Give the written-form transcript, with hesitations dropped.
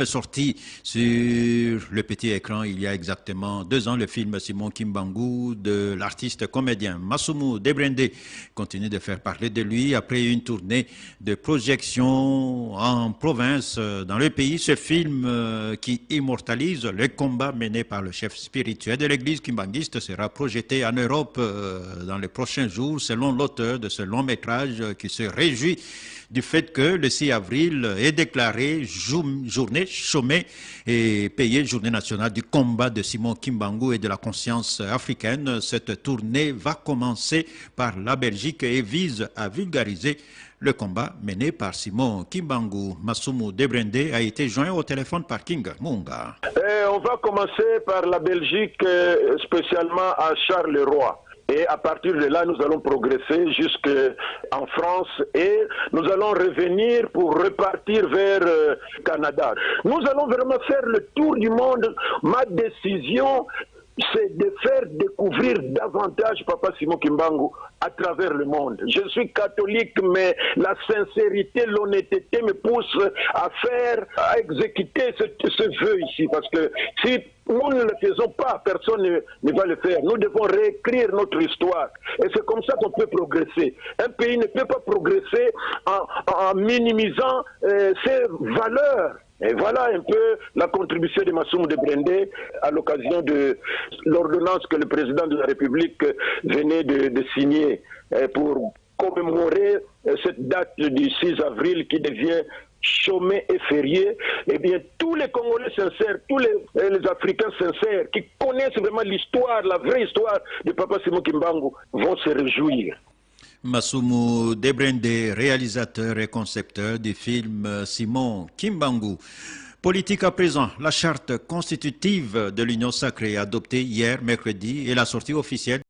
Sorti sur le petit écran il y a exactement 2 ans, le film Simon Kimbangu de l'artiste comédien Massoumou Debrendé continue de faire parler de lui après une tournée de projection en province dans le pays. Ce film qui immortalise le combat mené par le chef spirituel de l'église kimbanguiste sera projeté en Europe dans les prochains jours selon l'auteur de ce long métrage qui se réjouit du fait que le 6 avril est déclaré journée chômée et payée journée nationale du combat de Simon Kimbangu et de la conscience africaine. Cette tournée va commencer par la Belgique et vise à vulgariser le combat mené par Simon Kimbangu. Massoumou Debrendé a été joint au téléphone par King Munga. On va commencer par la Belgique, spécialement à Charleroi. Et à partir de là, nous allons progresser jusqu'en France et nous allons revenir pour repartir vers Canada. Nous allons vraiment faire le tour du monde. Ma décision, c'est de faire découvrir davantage Papa Simon Kimbangu à travers le monde. Je suis catholique, mais la sincérité, l'honnêteté me pousse à exécuter ce vœu ici. Parce que si nous ne le faisons pas, personne ne va le faire. Nous devons réécrire notre histoire. Et c'est comme ça qu'on peut progresser. Un pays ne peut pas progresser en minimisant ses valeurs. Et voilà un peu la contribution de Massoumou Debrendé à l'occasion de l'ordonnance que le président de la République venait de signer pour commémorer cette date du 6 avril qui devient chômé et férié. Eh bien, tous les Congolais sincères, tous les Africains sincères qui connaissent vraiment l'histoire, la vraie histoire de Papa Simon Kimbangu vont se réjouir. Massoumou Debrendé, réalisateur et concepteur du film Simon Kimbangu. Politique à présent, la charte constitutive de l'Union sacrée adoptée hier, mercredi, est la sortie officielle